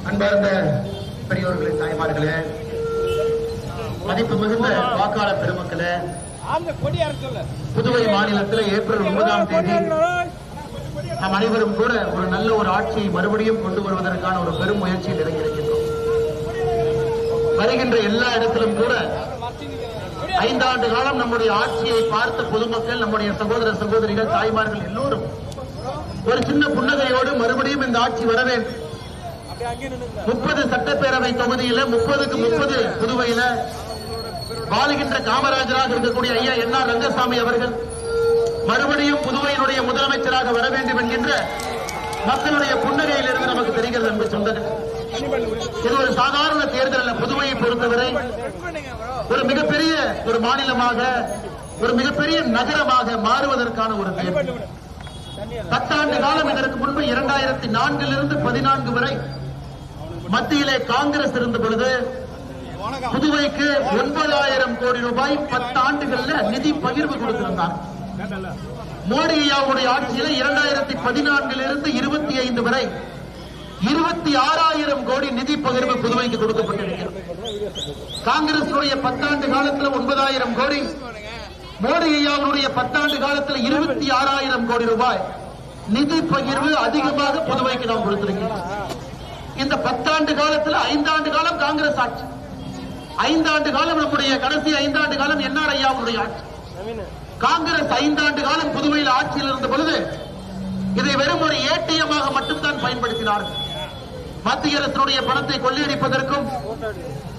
அன்பார்ந்த பெரியோர்களே, தாய்மார்களே, மதிப்பு மிகுந்த வாக்காளர் பெருமக்களே, புதுவை மாநிலத்தில் ஏப்ரல் 9ஆம் தேதி நாம் அனைவரும் கூட ஒரு நல்ல ஒரு ஆட்சியை மறுபடியும் கொண்டு வருவதற்கான ஒரு பெரும் முயற்சியில் இறங்கியிருக்கின்றோம். வருகின்ற எல்லா இடத்திலும் கூட 5 ஆண்டு காலம் நம்முடைய ஆட்சியை பார்த்த பொதுமக்கள், நம்முடைய சகோதர சகோதரிகள், தாய்மார்கள் எல்லோரும் ஒரு சின்ன புன்னகையோடு மறுபடியும் இந்த ஆட்சி வர வேண்டும். 30 சட்டப்பேரவை தொகுதியில 30க்கு 30 புதுவையில வாழுகின்ற காமராஜராக இருக்கக்கூடிய ஐயா என்.ஆர். ரங்கசாமி அவர்கள் மறுபடியும் புதுவையினுடைய முதலமைச்சராக வர வேண்டும் என்கின்ற மக்களுடைய புன்னகையிலிருந்து நமக்கு தெரிகிறது என்று சொன்னது. இது ஒரு சாதாரண தேர்தல் அல்ல. புதுவையை பொறுத்தவரை ஒரு மிகப்பெரிய ஒரு மாநிலமாக, ஒரு மிகப்பெரிய நகரமாக மாறுவதற்கான ஒரு தேர்தல். 10 ஆண்டு காலம் இதற்கு முன்பு 2004 14 வரை மத்தியிலே காங்கிரஸ் இருந்த பொழுது புதுவைக்கு 9,000 கோடி ரூபாய் 10 ஆண்டுகள்ல நிதி பகிர்வு கொடுத்திருந்தார். மோடி ஐயாவுடைய ஆட்சியில 2014 25 வரை 26,000 கோடி நிதி பகிர்வு புதுவைக்கு கொடுக்கப்பட்டிருக்கிறது. காங்கிரஸ் 10 ஆண்டு காலத்தில் 9,000 கோடி, மோடி ஐயாவுடைய 10 ஆண்டு காலத்தில் 26,000 கோடி ரூபாய் நிதி பகிர்வு அதிகமாக புதுவைக்கு நாம் கொடுத்திருக்கிறோம். இந்த 10 ஆண்டு காலத்தில் 5 ஆண்டு காலம் காங்கிரஸ் ஆட்சி, 5 ஆண்டு காலம் நம்முடைய கடைசி 5 ஆண்டு காலம் என்.ஆர். ஐயாவுடைய ஆட்சி. காங்கிரஸ் 5 ஆண்டு காலம் புதுவையில் ஆட்சியில் இருந்த பொழுது இதை வெறும் ஒரு ஏடிஎம்மாக மட்டும்தான் பயன்படுத்தினார்கள். மத்திய அரசினுடைய பணத்தை கொள்ளையடிப்பதற்கும்,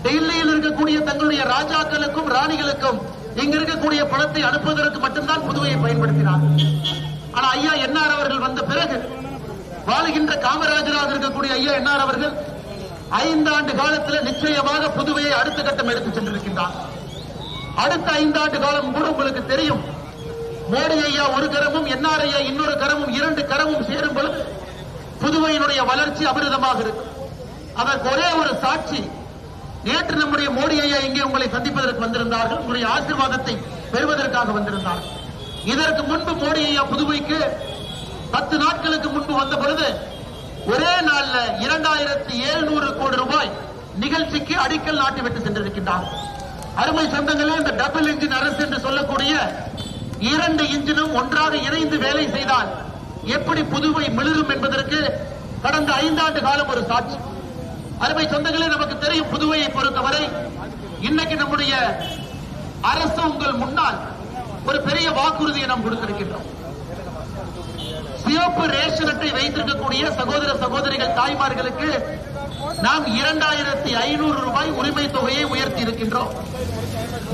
டெல்லியில் இருக்கக்கூடிய தங்களுடைய ராஜாக்களுக்கும் ராணிகளுக்கும் இங்க இருக்கக்கூடிய பணத்தை அனுப்புவதற்கு மட்டும்தான் புதுவையை பயன்படுத்தினார். ஆனா ஐயா என்.ஆர். அவர்கள் வந்த பிறகு வாழுகின்ற காமராஜராக இருக்கக்கூடிய ஐயா என்.ஆர். அவர்கள் 5 ஆண்டு காலத்தில் நிச்சயமாக புதுவையை அடுத்த கட்டம் எடுத்து சென்றிருக்கின்றார். அடுத்த 5 ஆண்டு காலம் கூட உங்களுக்கு தெரியும், மோடி ஐயா ஒரு கரமும் என்.ஆர். ஐயா இன்னொரு கரமும் 2 கரமும் சேரும் பொழுது புதுவையினுடைய வளர்ச்சி அபரிதமாக இருக்கும். அதற்கு ஒரே ஒரு சாட்சி, நேற்று நம்முடைய மோடி ஐயா இங்கே உங்களை சந்திப்பதற்கு வந்திருந்தார்கள், உங்களுடைய ஆசீர்வாதத்தை பெறுவதற்காக வந்திருந்தார்கள். இதற்கு முன்பு மோடி ஐயா புதுவைக்கு 10 நாட்களுக்கு முன்பு வந்த பொழுது ஒரே நாள்ல 2,700 கோடி ரூபாய் நிகழ்ச்சிக்கு அடிக்கல் நாட்டிவிட்டு சென்றிருக்கின்றார். அருமை சொந்தங்களே, இந்த டபுள் இன்ஜின் அரசு என்று சொல்லக்கூடிய 2 இன்ஜினும் ஒன்றாக இணைந்து வேலை செய்தால் எப்படி புதுவை மிளிரும் என்பதற்கு கடந்த 5 ஆண்டு காலம் ஒரு சாட்சி. அருமை சொந்தங்களே, நமக்கு தெரியும் புதுவையை பொறுத்தவரை இன்னைக்கு நம்முடைய அரசு உங்கள் முன்னால் ஒரு பெரிய வாக்குறுதியை நாம் கொடுத்திருக்கின்றோம். சிவப்பு ரேஷன் அட்டை வைத்திருக்கக்கூடிய சகோதர சகோதரிகள், தாய்மார்களுக்கு நாம் 2,500 ரூபாய் உரிமை தொகையை உயர்த்தி இருக்கின்றோம்.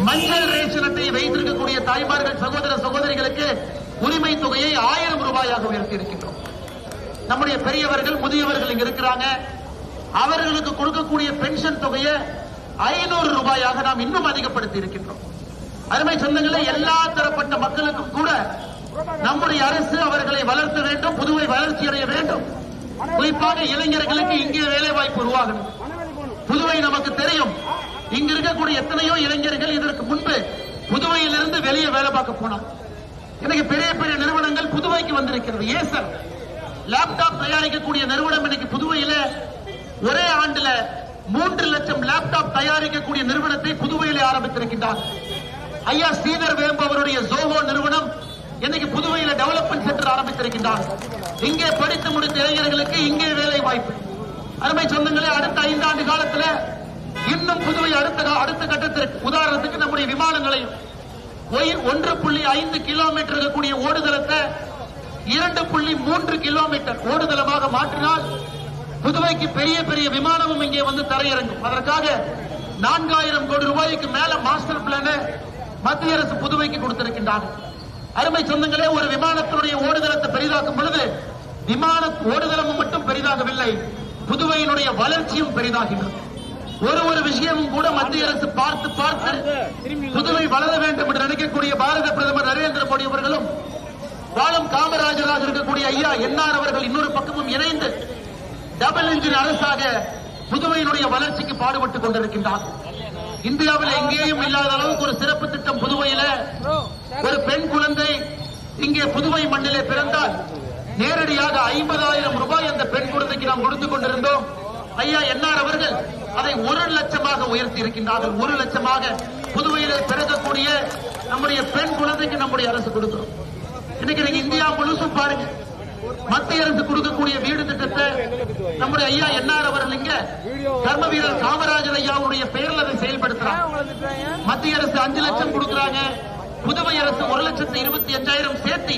மஞ்சள் ரேஷன் அட்டையை வைத்திருக்கக்கூடிய தாய்மார்கள், சகோதர சகோதரிகளுக்கு உரிமை தொகையை 1000 ரூபாயாக உயர்த்தி இருக்கின்றோம். நம்முடைய பெரியவர்கள், முதியவர்கள் இங்க இருக்கிறாங்க, அவர்களுக்கு கொடுக்கக்கூடிய பென்ஷன் தொகையை 500 ரூபாயாக நாம் இன்னும் அதிகப்படுத்தி இருக்கின்றோம். அருமை சொந்தங்களே, எல்லா தரப்பட்ட மக்களுக்கும் கூட நம்முடைய அரசு அவர்களை வளர்த்த வேண்டும், புதுவை வளர்ச்சி அடைய வேண்டும். குறிப்பாக இளைஞர்களுக்கு இங்கே வேலை வாய்ப்பு உருவாகணும். புதுவை நமக்கு தெரியும், இங்க இருக்கக்கூடிய எத்தனையோ இளைஞர்கள் இதற்கு முன்பு புதுவையிலிருந்து வெளியே வேலை பார்க்க போனார். இன்னைக்கு பெரிய பெரிய நிறுவனங்கள் புதுவைக்கு வந்திருக்கிறது. ஏசர் லேப்டாப் தயாரிக்கக்கூடிய நிறுவனம் இன்னைக்கு புதுவையில ஒரே ஆண்டுல 3 லட்சம் லேப்டாப் தயாரிக்கக்கூடிய நிறுவனத்தை புதுவையிலே ஆரம்பித்திருக்கின்றார். ஐயா ஸ்ரீதர் வேம்பு அவருடைய ஜோஹோ நிறுவனம் இன்னைக்கு புதுவையில டெவலப்மெண்ட் சென்டர் ஆரம்பித்திருக்கின்றார். இங்கே படித்து முடித்த இளைஞர்களுக்கு இங்கே வேலை வாய்ப்பு. அருமை சொந்தங்களே, அடுத்த 5 ஆண்டு காலத்தில் இன்னும் புதுவை அடுத்த கட்டத்திற்கு, உதாரணத்துக்கு நம்முடைய விமானங்களையும் 1.5 கிலோமீட்டர் இருக்கக்கூடிய ஓடுதளத்தை 2.3 கிலோமீட்டர் ஓடுதளமாக மாற்றினால் புதுவைக்கு பெரிய பெரிய விமானமும் இங்கே வந்து தரையிறங்கும். அதற்காக 4,000 கோடி ரூபாய்க்கு மேல மாஸ்டர் பிளான மத்திய அரசு புதுவைக்கு கொடுத்திருக்கின்றார். அருமை சொந்தங்களே, ஒரு விமானத்தினுடைய ஓடுதளத்தை பெரிதாக்கும் பொழுது விமான ஓடுதளமும் மட்டும் பெரிதாகவில்லை, புதுவையினுடைய வளர்ச்சியும் பெரிதாகின்றது. ஒரு விஷயமும் கூட மத்திய அரசு பார்த்து புதுவை வளர வேண்டும் என்று நினைக்கக்கூடிய பாரத பிரதமர் நரேந்திர மோடி அவர்களும், வாழும் காமராஜராக இருக்கக்கூடிய ஐயா என்.ஆர். அவர்கள் இன்னொரு பக்கமும் இணைந்து டபுள் இன்ஜின் அரசாக புதுவையினுடைய வளர்ச்சிக்கு பாடுபட்டுக் கொண்டிருக்கின்றார். இந்தியாவில் எங்கேயும் இல்லாத அளவுக்கு ஒரு சிறப்பு திட்டம் புதுவையில. ஒரு பெண் குழந்தை இங்கே புதுவை மண்ணிலே பிறந்தால் நேரடியாக 50,000 ரூபாய் அந்த பெண் குழந்தைக்கு நாம் கொடுத்துக் கொண்டிருந்தோம். ஐயா என்ஆர் அவர்கள் அதை 1 லட்சமாக உயர்த்தி இருக்கின்றார்கள். 1 லட்சமாக புதுவையிலே பிறக்கக்கூடிய நம்முடைய பெண் குழந்தைக்கு நம்முடைய அரசு கொடுக்கிறோம். இன்னைக்கு நீங்க இந்தியா முழுசும் பாருங்க, மத்திய அரசு கொடுக்கக்கூடிய வீடு திட்டத்தை நம்முடைய ஐயா என்ஆர் அவர்கள் இங்க கர்ம வீரர் காமராஜர் ஐயாவுடைய பெயரில் அதை செயல்படுத்துறாங்க. மத்திய அரசு 5 லட்சம் கொடுக்கிறாங்க, புதுவை அரசு 1,25,000 சேர்த்து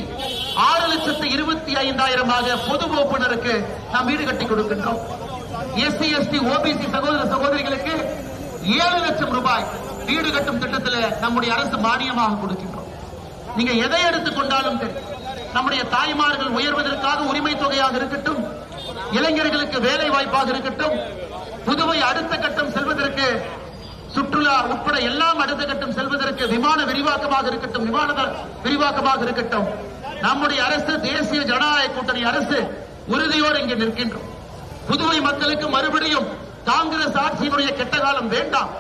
6,25,000 பொது வகுப்பினருக்கு நாம் வீடு கட்டி கொடுக்கின்றோம். எஸ்சி எஸ்டி ஓபிசி சகோதர சகோதரிகளுக்கு 7 லட்சம் ரூபாய் வீடு கட்டும் திட்டத்தில் நம்முடைய அரசு மானியமாக கொடுக்கின்றோம். நீங்க எதை எடுத்துக்கொண்டாலும் சரி, நம்முடைய தாய்மார்கள் உயர்வதற்காக உரிமை தொகையாக இருக்கட்டும், இளைஞர்களுக்கு வேலை வாய்ப்பாக இருக்கட்டும், புதுவை அடுத்த கட்டம் செல்வதற்கு சுற்றுலா உட்பட எல்லாம் அடுத்த கட்டம் செல்வதற்கு விமான விரிவாக்கமாக இருக்கட்டும், விரிவாக்கமாக இருக்கட்டும், நம்முடைய அரசு தேசிய ஜனநாயக கூட்டணி அரசு உறுதியோடு இங்கே நிற்கின்றோம். புதுவை மக்களுக்கு மறுபடியும் காங்கிரஸ் ஆட்சியினுடைய கெட்ட காலம் வேண்டாம்.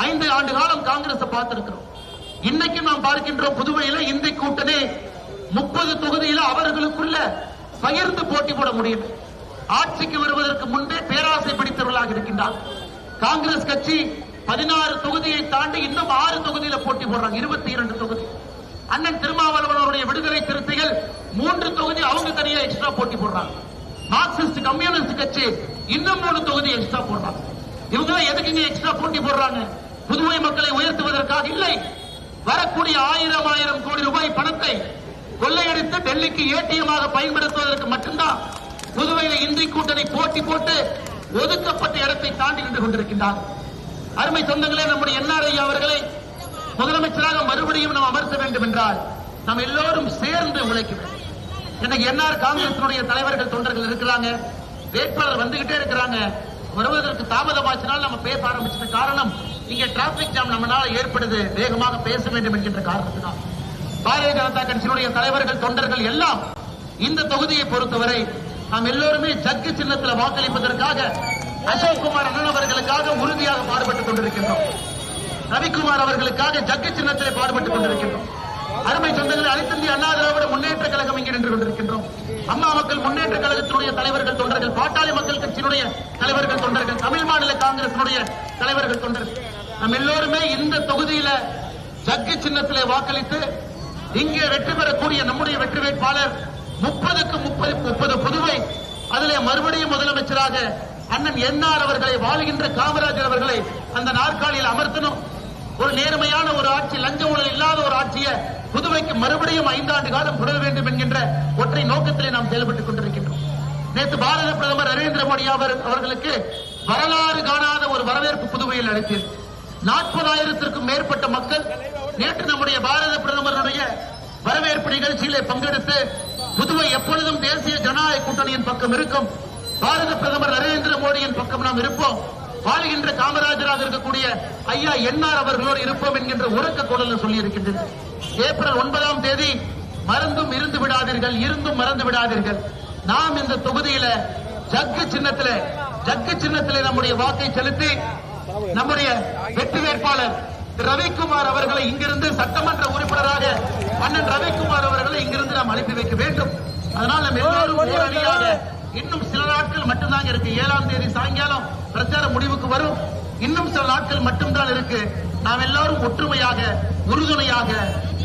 5 ஆண்டு காலம் காங்கிரஸ் பார்த்திருக்கிறோம். இன்னைக்கு நாம் பார்க்கின்றோம் புதுவையில இந்தி கூட்டணி 30 தொகுதியில அவர்களுக்குள்ள பகிர்ந்து போட்டி போட முடியும். ஆட்சிக்கு வருவதற்கு முன்பே பேராசை பிடித்தவர்களாக இருக்கின்றார். காங்கிரஸ் கட்சி 16 தொகுதியை தாண்டி இன்னும் 6 தொகுதியில போட்டி போடுறாங்க, 22 தொகுதி. அண்ணன் திருமாவளவன் அவருடைய விடுதலை சிறுத்தைகள் 3 தொகுதி அவங்க தனியா எக்ஸ்ட்ரா போட்டி போடுறாங்க. மார்க்சிஸ்ட் கம்யூனிஸ்ட் கட்சி இன்னும் 3 தொகுதி எக்ஸ்ட்ரா போடுறாங்க. இவங்க எதுக்கு எக்ஸ்ட்ரா போட்டி போடுறாங்க? புதுவை மக்களை உயர்த்துவதற்காக இல்லை. வரக்கூடிய 1000 கோடி ரூபாய் பணத்தை கொள்ளையடித்து டெல்லிக்கு ஏடிஎம்மாக பயன்படுத்துவதற்கு மட்டும்தான் புதுவையில் இந்தி கூட்டணி போட்டி போட்டு ஒதுக்கப்பட்ட இடத்தை தாண்டி நின்று கொண்டிருக்கின்றார். அருமை சொந்தங்களே, நம்முடைய என்ஆர் ஐயா அவர்களை முதலமைச்சராக மறுபடியும் நாம் அமர்த்த வேண்டும் என்றால் நாம் எல்லோரும் சேர்ந்து உழைக்க வேண்டும். இன்னைக்கு என்ஆர் காங்கிரசினுடைய தலைவர்கள் தொண்டர்கள் இருக்கிறாங்க, வேட்பாளர் வந்துகிட்டே இருக்கிறாங்க. வருவதற்கு தாமதமாச்சினால் நம்ம பேச ஆரம்பிச்சது காரணம், இங்க டிராபிக் ஜாம் நம்மளால ஏற்படுது, வேகமாக பேச வேண்டும் என்கின்ற காரணத்தினால் பாரதிய ஜனதா கட்சியினுடைய தலைவர்கள் தொண்டர்கள் எல்லாம் இந்த தொகுதியை பொறுத்தவரை நாம் எல்லோருமே ஜக்கு சின்னத்தில் வாக்களிப்பதற்காக அசோக்குமார் அண்ணன் அவர்களுக்காக உறுதியாக பாடுபட்டுக் கொண்டிருக்கின்றோம். ரவிக்குமார் அவர்களுக்காக ஜக்கு சின்னத்தில் பாடுபட்டுக் கொண்டிருக்கின்றோம். அருமை சொந்தங்களை, அனைத்து இந்திய அண்ணா திராவிட முன்னேற்ற கழகம் இங்கே நின்று கொண்டிருக்கின்றோம். அம்மா மக்கள் முன்னேற்ற கழகத்தினுடைய தலைவர்கள் தொண்டர்கள், பாட்டாளி மக்கள் கட்சியினுடைய தலைவர்கள் தொண்டர்கள், தமிழ் மாநில காங்கிரசினுடைய தலைவர்கள் தொண்டர்கள், நாம் எல்லோருமே இந்த தொகுதியில ஜக்கு சின்னத்திலே வாக்களித்து இங்கே வெற்றி பெறக்கூடிய நம்முடைய வெற்றி வேட்பாளர் 30க்கு 30 புதுவை, அதிலே மறுபடியும் முதலமைச்சராக அண்ணன் என்ஆர் அவர்களை, வாழுகின்ற காமராஜர் அவர்களை அந்த நாற்காலியில் அமர்த்தணும். ஒரு நேர்மையான ஒரு ஆட்சி, லஞ்ச ஊழல் இல்லாத ஒரு ஆட்சியை புதுவைக்கு மறுபடியும் 5 ஆண்டு காலம் தொடர வேண்டும் என்கின்ற ஒற்றை நோக்கத்திலே நாம் செயல்பட்டுக் கொண்டிருக்கின்றோம். நேற்று பாரத பிரதமர் நரேந்திர மோடி அவர்களுக்கு வரலாறு காணாத ஒரு வரவேற்பு புதுவையில் அளித்தது. 40,000த்திற்கும் மேற்பட்ட மக்கள் நேற்று நம்முடைய பாரத பிரதமருடைய வரவேற்பு நிகழ்ச்சியிலே பங்கெடுத்து புதுவை எப்பொழுதும் தேசிய ஜனநாயக கூட்டணியின் பக்கம் இருக்கும், பாரத பிரதமர் நரேந்திர மோடியின் பக்கம் நாம் இருப்போம், வாழ்கின்ற காமராஜராக இருக்கக்கூடிய ஐயா என்ஆர் அவர்களோடு இருப்போம் என்கின்ற உறக்க குரல் சொல்லி இருக்கின்றது. ஏப்ரல் 9ஆம் தேதி மறந்தும் இருந்து விடாதீர்கள், இருந்தும் மறந்து விடாதீர்கள். நாம் இந்த தொகுதியில ஜக்கு சின்னத்திலே நம்முடைய வாக்கை செலுத்தி நம்முடைய வெற்றி வேட்பாளர் ரவிக்குமார் அவர்களை இங்கிருந்து சட்டமன்ற உறுப்பினராக அண்ணன் ரவிக்குமார் அவர்களை இங்கிருந்து நாம் அனுப்பி வைக்க வேண்டும். அதனால் நம்ம எல்லோரும் நேரடியாக இன்னும் சில நாட்கள் மட்டும்தான் இருக்கு. 7ஆம் தேதி சாயங்காலம் பிரச்சாரம் முடிவுக்கு வரும். இன்னும் சில நாட்கள் மட்டும்தான் இருக்கு. நாம் எல்லாரும் ஒற்றுமையாக, உறுதுணையாக,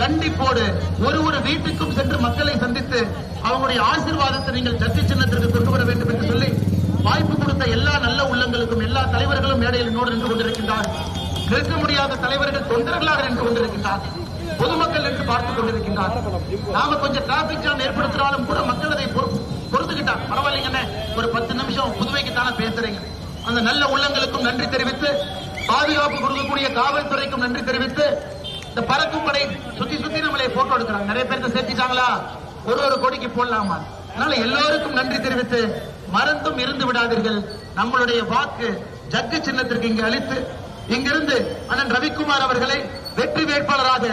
கண்டிப்போடு ஒரு வீட்டுக்கும் சென்று மக்களை சந்தித்து அவங்களுடைய ஆசீர்வாதத்தை நீங்கள் ஜக்கு சின்னத்திற்கு கொண்டு வர வேண்டும் என்று சொல்லி வாய்ப்பு கொடுத்த எல்லா நல்ல உள்ளங்களுக்கும், எல்லா தலைவர்களும் மேடையில் என்னோடு நின்று கொண்டிருக்கின்றார். நிற்க முடியாத தலைவர்கள் தொண்டர்களாக நின்று கொண்டிருக்கின்றார், பொதுமக்கள் என்று பார்த்துக் கொண்டிருக்கின்றார். நாம கொஞ்சம் டிராபிக் ஜாம் ஏற்படுத்தினாலும் கூட மக்கள் அதை பொறுத்துக்கிட்டாங்க. பரவாயில்லைங்க, ஒரு 10 நிமிஷம் புதுவைக்கு தானே பேசுறீங்க. அந்த நல்ல உள்ளங்களுக்கும் நன்றி தெரிவித்து, பாதுகாப்பு கொடுக்கக்கூடிய காவல்துறைக்கும் நன்றி தெரிவித்து, இந்த பறக்கும் படை சுத்தி நம்மளை போட்டோ எடுக்கிறாங்க. நிறைய பேருக்கு சேர்த்திட்டாங்களா, ஒரு கோடிக்கு போடலாமா? அதனால எல்லோருக்கும் நன்றி தெரிவித்து, மறந்தும் இருந்து விடாதீர்கள். நம்மளுடைய வாக்கு ஜக்கு சின்னத்திற்கு இங்கு அளித்து, இங்கிருந்து அண்ணன் ரவிக்குமார் அவர்களை வெற்றி வேட்பாளராக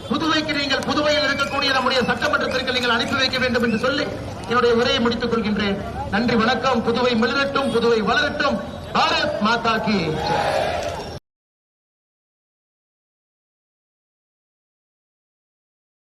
புதுவைக்கு நீங்கள் புதுவையில் இருக்கக்கூடிய நம்முடைய சட்டமன்றத்திற்கு நீங்கள் அனுப்பி வைக்க வேண்டும் என்று சொல்லி என்னுடைய உரையை முடித்துக் கொள்கின்றேன். நன்றி, வணக்கம். புதுவை மிளரட்டும், புதுவை வளரட்டும். பாரத் மாதா கி ஜெய்.